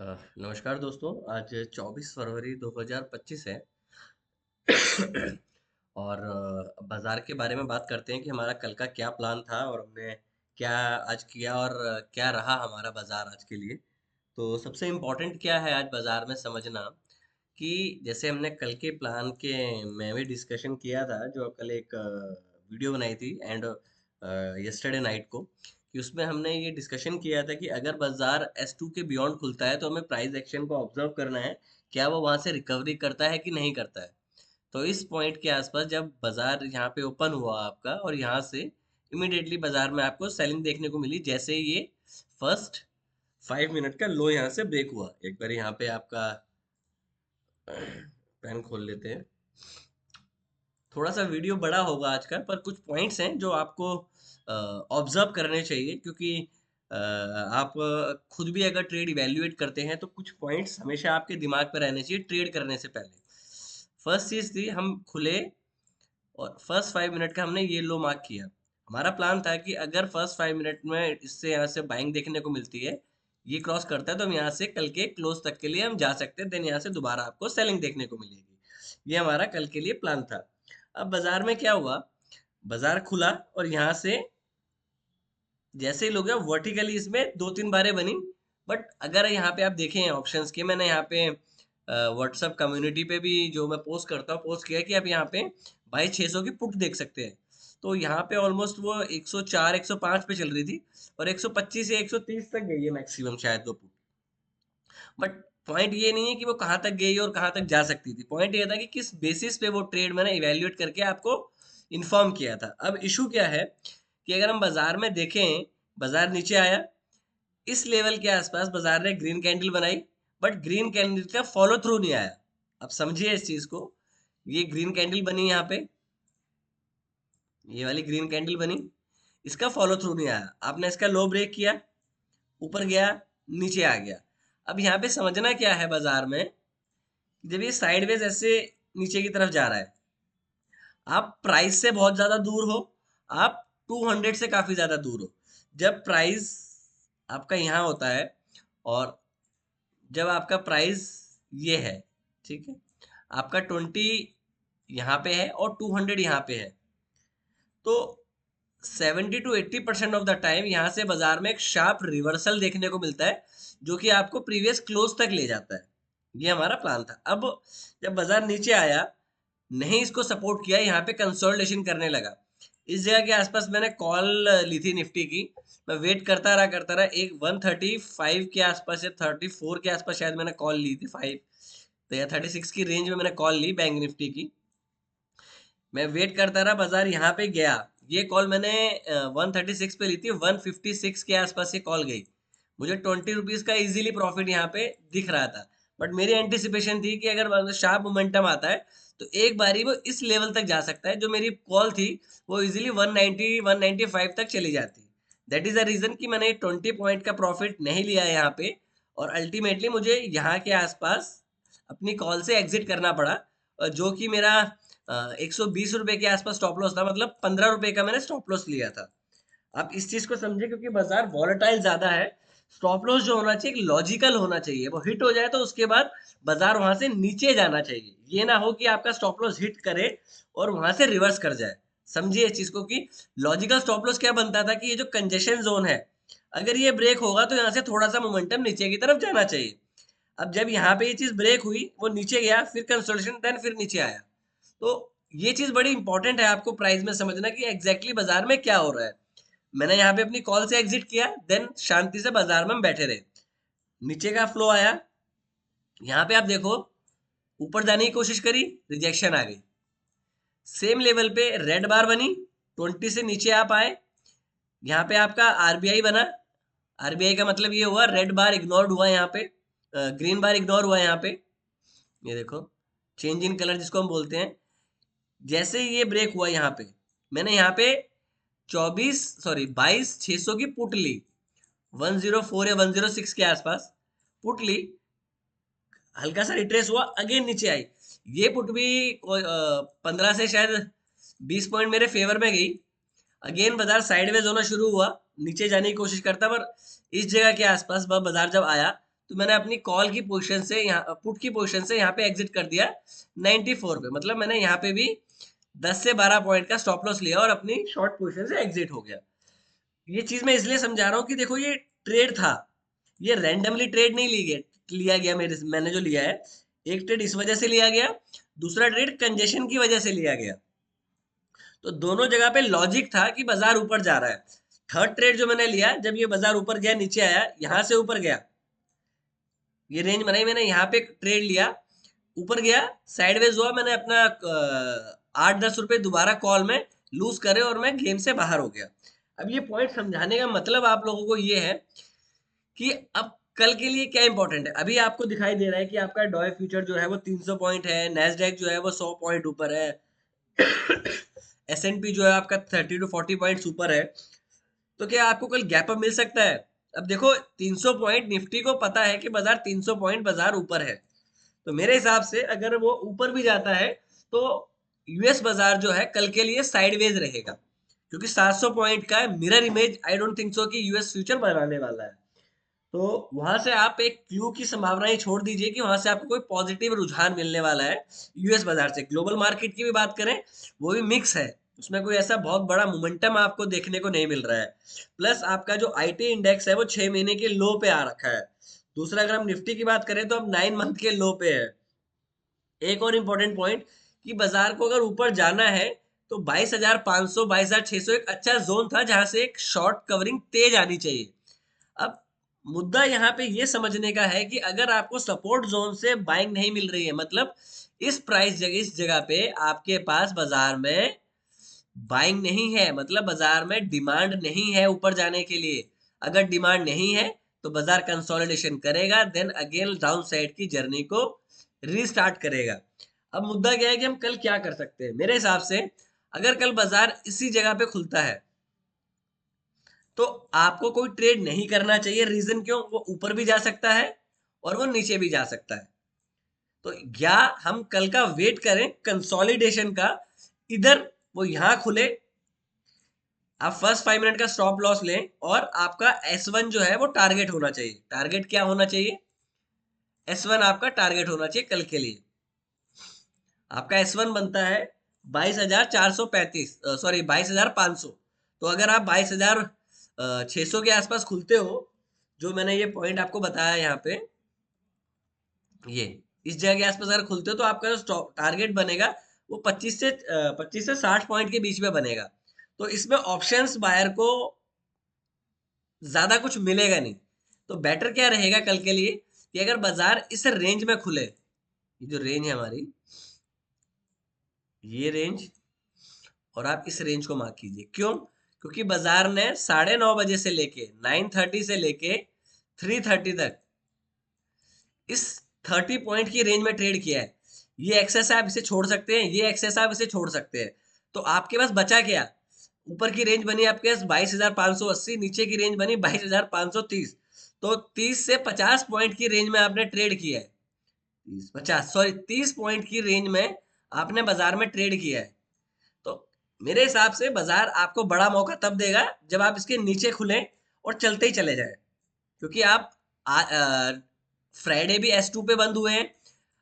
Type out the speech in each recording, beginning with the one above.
नमस्कार दोस्तों। आज 24 फरवरी 2025 है। और बाजार के बारे में बात करते हैं कि हमारा कल का क्या प्लान था और हमने क्या आज किया और क्या रहा हमारा बाजार आज के लिए। तो सबसे इम्पोर्टेंट क्या है आज बाजार में समझना कि जैसे हमने कल के प्लान के में भी डिस्कशन किया था, जो कल एक वीडियो बनाई थी एंड यस्टरडे नाइट को, कि उसमें हमने ये डिस्कशन किया था कि अगर बाजार S2 के बियॉन्ड खुलता है तो हमें प्राइस एक्शन को ऑब्जर्व करना है, क्या वो वहां से रिकवरी करता है कि नहीं करता है। तो इस पॉइंट के आसपास जब बाजार यहाँ पे ओपन हुआ आपका और यहाँ से इमिडिएटली बाजार में आपको सेलिंग देखने को मिली, जैसे ये फर्स्ट 5 मिनट का लो यहाँ से ब्रेक हुआ। एक बार यहाँ पे आपका पेन खोल लेते हैं। थोड़ा सा वीडियो बड़ा होगा आज का, पर कुछ पॉइंट्स हैं जो आपको ऑब्जर्व करने चाहिए, क्योंकि आप खुद भी अगर ट्रेड इवेल्युएट करते हैं तो कुछ पॉइंट्स हमेशा आपके दिमाग पर रहने चाहिए ट्रेड करने से पहले। फर्स्ट चीज थी, हम खुले और फर्स्ट 5 मिनट का हमने ये लो मार्क किया। हमारा प्लान था कि अगर फर्स्ट 5 मिनट में इससे यहाँ से बाइंग देखने को मिलती है, ये क्रॉस करता है, तो हम यहाँ से कल के क्लोज तक के लिए हम जा सकते हैं, देन यहाँ से दोबारा आपको सेलिंग देखने को मिलेगी। ये हमारा कल के लिए प्लान था। अब बाजार में क्या हुआ, बाजार खुला और यहाँ से जैसे ही लोग वर्टिकली इसमें 2-3 बारें बनी। बट अगर यहाँ पे आप देखें ऑप्शंस के, मैंने यहाँ पे व्हाट्सएप कम्युनिटी पे भी जो मैं पोस्ट करता हूँ पोस्ट किया कि आप यहाँ पे भाई 600 की पुट देख सकते हैं। तो यहाँ पे ऑलमोस्ट वो 104 105 पे चल रही थी और 125 या 130 तक गई है मैक्सिमम शायद वो पुट। बट पॉइंट ये नहीं है कि वो कहाँ तक गई और कहाँ तक जा सकती थी, पॉइंट ये था कि किस बेसिस पे वो ट्रेड मैंने इवेल्युएट करके आपको इन्फॉर्म किया था। अब इशू क्या है कि अगर हम बाजार में देखें, बाजार नीचे आया, इस लेवल के आसपास बाजार ने ग्रीन कैंडल बनाई, बट ग्रीन कैंडल का फॉलो थ्रू नहीं आया। अब समझिए इस चीज को, ये ग्रीन कैंडल बनी यहाँ पे, ये वाली ग्रीन कैंडल बनी, इसका फॉलो थ्रू नहीं आया। आपने इसका लो ब्रेक किया, ऊपर गया, नीचे आ गया। अब यहाँ पे समझना क्या है बाजार में, जब ये साइडवेज ऐसे नीचे की तरफ जा रहा है, आप प्राइस से बहुत ज्यादा दूर हो, आप 200 से काफी ज्यादा दूर हो। जब प्राइस आपका यहाँ होता है और जब आपका प्राइस ये है, ठीक है, आपका 20 यहाँ पे है और 200 यहाँ पे है, तो 70 to 80% ऑफ द टाइम यहाँ से बाजार में एक शार्प रिवर्सल देखने को मिलता है, जो कि आपको प्रीवियस क्लोज तक ले जाता है। ये हमारा प्लान था। अब जब बाजार नीचे आया, नहीं इसको सपोर्ट किया, यहाँ पे कंसोलिडेशन करने लगा। इस जगह के आसपास मैंने कॉल ली थी निफ्टी की। मैं वेट करता रहा एक 135 के आसपास या 34 के आसपास शायद मैंने कॉल ली थी, 5 तो या 36 की रेंज में मैंने कॉल ली बैंक निफ्टी की। मैं वेट करता रहा, बाजार यहाँ पे गया। ये कॉल मैंने 136 पे ली थी, 156 के आसपास ये कॉल गई। मुझे 20 रुपीज का इजीली प्रॉफिट यहाँ पे दिख रहा था। बट मेरी एंटिसिपेशन थी कि अगर शार्प मोमेंटम आता है तो एक बारी वो इस लेवल तक जा सकता है। जो मेरी कॉल थी वो इजीली 190 195 तक चली जाती। दैट इज द रीजन कि मैंने 20 पॉइंट का प्रॉफिट नहीं लिया यहाँ पे, और अल्टीमेटली मुझे यहाँ के आसपास अपनी कॉल से एग्जिट करना पड़ा, जो कि मेरा 120 रुपए के आसपास स्टॉप लॉस था, मतलब 15 रुपए का मैंने स्टॉप लॉस लिया था। आप इस चीज को समझे, क्योंकि बाजार वॉलेटाइल ज्यादा है। स्टॉप लॉस जो होना चाहिए लॉजिकल होना चाहिए, वो हिट हो जाए तो उसके बाद बाजार वहां से नीचे जाना चाहिए। ये ना हो कि आपका स्टॉप लॉस हिट करे और वहां से रिवर्स कर जाए। समझिए इस चीज को कि लॉजिकल स्टॉप लॉस क्या बनता था कि ये जो कंजेशन जोन है, अगर ये ब्रेक होगा तो यहाँ से थोड़ा सा मोमेंटम नीचे की तरफ जाना चाहिए। अब जब यहाँ पे ये चीज ब्रेक हुई, वो नीचे गया, फिर कंसोलिडेशन, देन फिर नीचे आया। तो ये चीज बड़ी इंपॉर्टेंट है आपको प्राइस में समझना कि एग्जैक्टली बाजार में क्या हो रहा है। मैंने यहाँ पे अपनी कॉल से एग्जिट किया, देन शांति से बाजार में हम बैठे रहे। नीचे का फ्लो आया, यहाँ पे आप देखो, ऊपर जाने की कोशिश करी, रिजेक्शन आ गई। सेम लेवल पे रेड बार बनी, 20 से नीचे आप आए, यहाँ पे आपका आरबीआई बना। आरबीआई का मतलब ये हुआ रेड बार इग्नोर्ड हुआ, यहाँ पे ग्रीन बार इग्नोर हुआ। यहाँ पे ये देखो, चेंज इन कलर जिसको हम बोलते हैं। जैसे ही ये ब्रेक हुआ यहाँ पे, मैंने यहाँ पे 22 600 की पुट ली, 104 या 106 के आसपास पुट ली। हल्का सा रिट्रेस हुआ, अगेन नीचे आई। ये पुट भी 15 से शायद 20 पॉइंट मेरे फेवर में गई। अगेन बाजार साइडवेज होना शुरू हुआ, नीचे जाने की कोशिश करता, पर इस जगह के आसपास बाजार जब आया तो मैंने अपनी कॉल की पोजीशन से यहाँ पुट की पोजीशन से यहाँ पे एग्जिट कर दिया 94 पे, मतलब मैंने यहाँ पे भी 10 से 12 पॉइंट का स्टॉप लॉस लिया और अपनी शॉर्ट पोजीशन से एग्जिट हो गया। ये चीज मैं इसलिए समझा रहा हूँ कि देखो ये ट्रेड था, ये रैंडमली ट्रेड नहीं लिया गया मैंने जो लिया है। एक ट्रेड इस वजह से लिया गया, दूसरा ट्रेड कंजेशन की वजह से लिया गया। तो दोनों जगह पे लॉजिक था कि बाजार ऊपर जा रहा है। थर्ड ट्रेड जो मैंने लिया, जब ये बाजार ऊपर गया नीचे आया, यहां से ऊपर गया, ये रेंज बनाई मैंने, यहाँ पे ट्रेड लिया, ऊपर गया, साइडवेज हुआ, मैंने अपना 8-10 रुपए दोबारा कॉल में लूज करे और मैं गेम से बाहर हो गया। अब ये पॉइंट समझाने का मतलब आप लोगों को ये है कि अब कल के लिए क्या इंपॉर्टेंट है। अभी आपको दिखाई दे रहा है कि आपका डॉय फ्यूचर जो है वो 300 पॉइंट है, नेस्डैक जो है वो 100 पॉइंट ऊपर है, S&P जो है आपका 30 to 40 पॉइंट्स ऊपर है। तो क्या आपको कल गैप अप मिल सकता है? अब देखो 300 पॉइंट, निफ्टी को पता है कि बाजार 300 पॉइंट बाजार ऊपर है, तो मेरे हिसाब से अगर वो ऊपर भी जाता है तो यूएस बाजार जो है कल के लिए साइडवेज रहेगा, क्योंकि 700 पॉइंट का mirror image I don't think so कि यूएस फ्यूचर बनाने वाला है। तो वहां से आप एक क्लू की संभावनाएं छोड़ दीजिए कि वहां से आपको कोई पॉजिटिव रुझान मिलने वाला है यूएस बाजार से। ग्लोबल मार्केट की भी बात करें, वो भी मिक्स है, उसमें कोई ऐसा बहुत बड़ा मोमेंटम आपको देखने को नहीं मिल रहा है। प्लस आपका जो आईटी इंडेक्स है वो 6 महीने के लो पे आ रखा है। दूसरा, अगर हम निफ्टी की बात करें तो अब 9 मंथ के लो पे है। एक और इम्पोर्टेंट पॉइंट कि बाजार को अगर ऊपर जाना है तो 22,500 22,600 एक अच्छा जोन था जहां से एक शॉर्ट कवरिंग तेज आनी चाहिए। अब मुद्दा यहाँ पे ये समझने का है कि अगर आपको सपोर्ट जोन से बाइंग नहीं मिल रही है, मतलब इस जगह पे आपके पास बाजार में बाइंग नहीं है, मतलब बाजार में डिमांड नहीं है ऊपर जाने के लिए। अगर डिमांड नहीं है तो बाजार कंसोलिडेशन करेगा, देन अगेन डाउन साइड की जर्नी को रीस्टार्ट करेगा। अब मुद्दा क्या है कि हम कल क्या कर सकते हैं। मेरे हिसाब से अगर कल बाजार इसी जगह पे खुलता है तो आपको कोई ट्रेड नहीं करना चाहिए। रीजन क्यों? वो ऊपर भी जा सकता है और वो नीचे भी जा सकता है। तो या हम कल का वेट करें कंसोलिडेशन का, इधर वो यहां खुले, आप फर्स्ट 5 मिनट का स्टॉप लॉस लें और आपका S1 जो है वो टारगेट होना चाहिए। टारगेट क्या होना चाहिए? S1 आपका टारगेट होना चाहिए कल के लिए। आपका S1 बनता है 22,435, सॉरी 22,500। तो अगर आप 22,600 के आसपास खुलते हो, जो मैंने ये पॉइंट आपको बताया यहाँ पे, ये इस जगह के आसपास अगर खुलते हो तो आपका जो टारगेट बनेगा वो 25 से 60 पॉइंट के बीच में बनेगा। तो इसमें ऑप्शंस बायर को ज्यादा कुछ मिलेगा नहीं। तो बेटर क्या रहेगा कल के लिए कि अगर बाजार इस रेंज में खुले, ये जो रेंज है हमारी, ये रेंज, और आप इस रेंज को मार्क कीजिए। क्यों? क्योंकि बाजार ने 9:30 बजे से लेके 9:30 से लेके 3:30 तक इस 30 पॉइंट की रेंज में ट्रेड किया है। ये एक्सेस आप इसे छोड़ सकते हैं, ये एक्सेस आप इसे छोड़ सकते हैं। तो आपके पास बचा क्या? ऊपर की रेंज बनी आपके पास 22,580, नीचे की रेंज बनी 22,530। तो 30 से 50 पॉइंट की रेंज में आपने ट्रेड किया है। 30 पॉइंट की रेंज में आपने बाजार में ट्रेड किया है। तो मेरे हिसाब से बाजार आपको बड़ा मौका तब देगा जब आप इसके नीचे खुलें और चलते ही चले जाएं। क्योंकि आप फ्राइडे भी S2 पे बंद हुए हैं,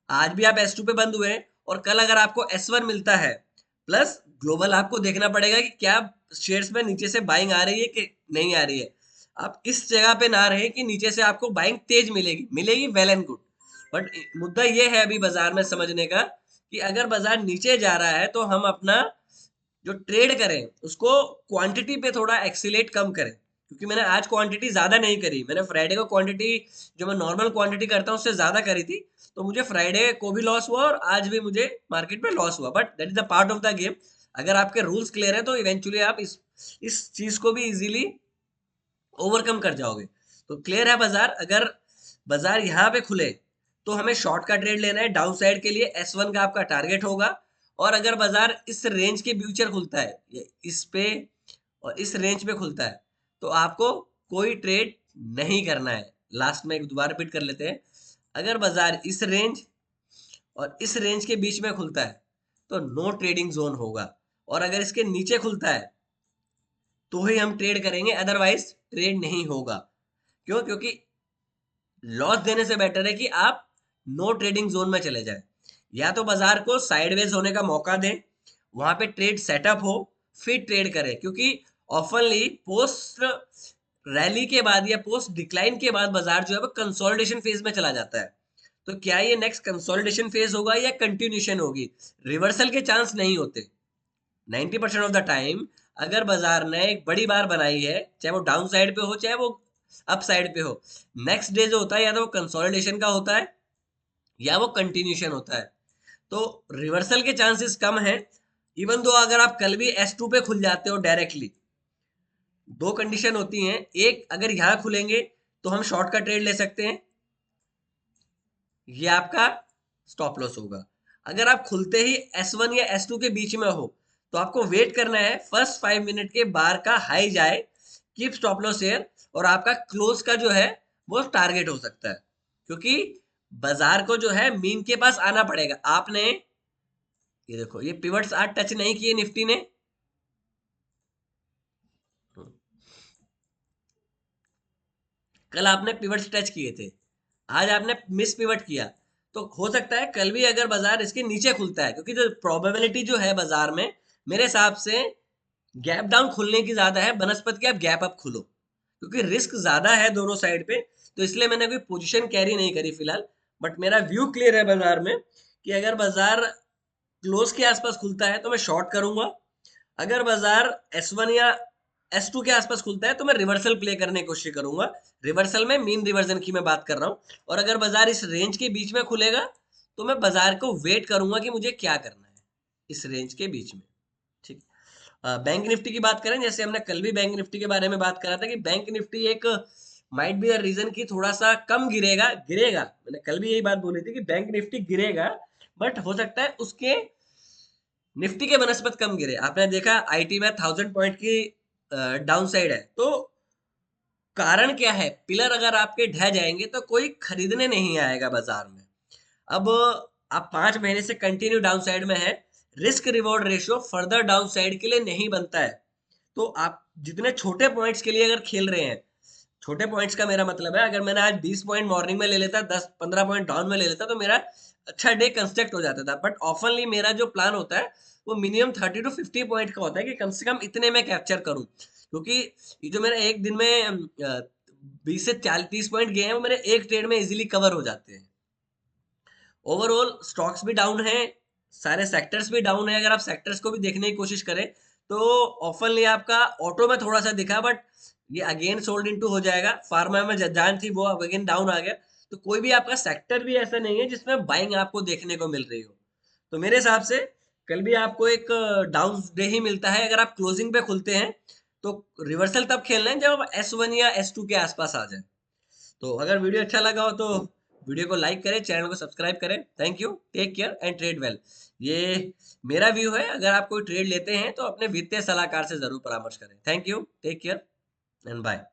आज भी आप S2 पे बंद हुए हैं, और कल अगर आपको S1 मिलता है, प्लस ग्लोबल आपको देखना पड़ेगा कि क्या शेयर्स में नीचे से बाइंग आ रही है कि नहीं आ रही है। आप इस जगह पे ना रहे कि नीचे से आपको बाइंग तेज मिलेगी वेल एंड गुड। बट मुद्दा ये है अभी बाजार में समझने का कि अगर बाजार नीचे जा रहा है तो हम अपना जो ट्रेड करें उसको क्वांटिटी पे थोड़ा एक्सीलेट कम करें। क्योंकि मैंने आज क्वांटिटी ज्यादा नहीं करी, मैंने फ्राइडे को क्वांटिटी जो मैं नॉर्मल क्वांटिटी करता हूँ उससे ज्यादा करी थी, तो मुझे फ्राइडे को भी लॉस हुआ और आज भी मुझे मार्केट में लॉस हुआ। But that is the part of the game. अगर आपके रूल्स क्लियर है तो इवेंचुअली आप इस चीज को भी इजीली ओवरकम कर जाओगे। तो क्लियर है बाजार, अगर बाजार यहाँ पे खुले तो हमें शॉर्ट का ट्रेड लेना है डाउन साइड के लिए, S1 का आपका टारगेट होगा। और अगर बाजार इस रेंज के फ्यूचर खुलता है, इस पे और इस रेंज पे खुलता है, तो आपको कोई ट्रेड नहीं करना है। लास्ट में एक दोबारा रिपीट कर लेते हैं, अगर बाजार इस रेंज और इस रेंज के बीच में खुलता है तो नो ट्रेडिंग जोन होगा, और अगर इसके नीचे खुलता है तो ही हम ट्रेड करेंगे, अदरवाइज ट्रेड नहीं होगा। क्यों? क्योंकि लॉस देने से बेटर है कि आप नो ट्रेडिंग जोन में चले जाएं, या तो बाजार को साइडवेज होने का मौका दें, वहां पे ट्रेड सेटअप हो, फिर ट्रेड करें, क्योंकि ऑफनली पोस्ट रैली के बाद या पोस्ट डिक्लाइन के बाद बाजार जो है वो कंसोलिडेशन फेज में चला जाता है। तो क्या ये नेक्स्ट कंसोलिडेशन फेज होगा या कंटिन्यूशन होगी? रिवर्सल के चांस नहीं होते 90% ऑफ द टाइम। अगर बाजार ने एक बड़ी बार बनाई है, चाहे वो डाउन साइड पे हो चाहे वो अप साइड पे हो, नेक्स्ट डे जो होता है या तो वो कंसोलिडेशन का होता है या वो कंटिन्यूशन होता है। तो रिवर्सल के चांसेस कम है। इवन दो अगर आप कल भी S2 पे खुल जाते हो डायरेक्टली, दो कंडीशन होती हैं, एक अगर यहां खुलेंगे तो हम शॉर्ट का ट्रेड ले सकते हैं, ये आपका स्टॉप लॉस होगा। अगर आप खुलते ही S1 या S2 के बीच में हो तो आपको वेट करना है फर्स्ट 5 मिनट के बार का हाई जाए, कीप स्टॉप लॉस हियर, और आपका क्लोज का जो है वो टारगेट हो सकता है, क्योंकि बाजार को जो है मीन के पास आना पड़ेगा। आपने ये देखो, ये पिवट्स आज टच नहीं किए निफ्टी ने, कल आपने पिवट्स टच किए थे, आज आपने मिस पिवट किया। तो हो सकता है कल भी अगर बाजार इसके नीचे खुलता है, क्योंकि जो प्रोबेबिलिटी जो है बाजार में, मेरे हिसाब से गैप डाउन खुलने की ज्यादा है बनस्पत की आप गैप अप खुलो, क्योंकि रिस्क ज्यादा है दोनों साइड पे। तो इसलिए मैंने कोई पोजीशन कैरी नहीं करी फिलहाल, बट मेरा व्यू क्लियर है बाजार में कि अगर बाजार क्लोज के आसपास खुलता है तो मैं शॉर्ट करूंगा, अगर बाजार S1 या S2 के आसपास खुलता है तो मैं रिवर्सल प्ले करने की कोशिश करूंगा। रिवर्सल में मीन रिवर्जन की मैं बात कर रहा हूं। और अगर बाजार इस रेंज के बीच में खुलेगा तो मैं बाजार को वेट करूंगा कि मुझे क्या करना है इस रेंज के बीच में। ठीक। बैंक निफ्टी की बात करें, जैसे हमने कल भी बैंक निफ्टी के बारे में बात करा था कि बैंक निफ्टी एक माइट बी अ रीजन की थोड़ा सा कम गिरेगा, गिरेगा, मैंने कल भी यही बात बोली थी कि बैंक निफ्टी गिरेगा, बट हो सकता है उसके निफ्टी के बनस्पत कम गिरे। आपने देखा आईटी में 1000 पॉइंट की डाउन साइड है, तो कारण क्या है? पिलर अगर आपके ढह जाएंगे तो कोई खरीदने नहीं आएगा बाजार में। अब आप 5 महीने से कंटिन्यू डाउन साइड में है, risk reward ratio further down side के लिए नहीं बनता है। तो आप जितने छोटे पॉइंट्स के लिए अगर खेल रहे हैं, छोटे पॉइंट्स का मेरा मतलब है अगर मैंने आज 20 पॉइंट मॉर्निंग में ले लेता, 10-15 पॉइंट डाउन में ले लेता, तो मेरा अच्छा डे कंस्ट्रक्ट हो जाता था। बट ऑफनली मेरा जो प्लान होता है वो मिनिमम 30 to 50 पॉइंट का होता है कि कम से कम इतने में कैप्चर करूं, क्योंकि ये जो मेरा एक दिन में 20 से 30 पॉइंट गए हैं वो मेरे एक ट्रेड में इजीली कवर हो जाते हैं। ओवरऑल स्टॉक्स भी डाउन है, सारे सेक्टर्स भी डाउन है। अगर आप सेक्टर्स को भी देखने की कोशिश करें तो ऑफनली आपका ऑटो में थोड़ा सा दिखा, बट ये अगेन सोल्ड इनटू हो जाएगा। फार्मा में जान थी वो अगेन डाउन आ गया। तो कोई भी आपका सेक्टर भी ऐसा नहीं है जिसमें बाइंग आपको देखने को मिल रही हो। तो मेरे हिसाब से कल भी आपको एक डाउन डे ही मिलता है अगर आप क्लोजिंग पे खुलते हैं। तो रिवर्सल तब खेलना है जब S1 या S2 के आसपास आ जाए। तो अगर वीडियो अच्छा लगा हो तो वीडियो को लाइक करें, चैनल को सब्सक्राइब करें। Thank you, take care and trade well. ये मेरा व्यू है, अगर आप कोई ट्रेड लेते हैं तो अपने वित्तीय सलाहकार से जरूर परामर्श करें। Thank you, take care and bye.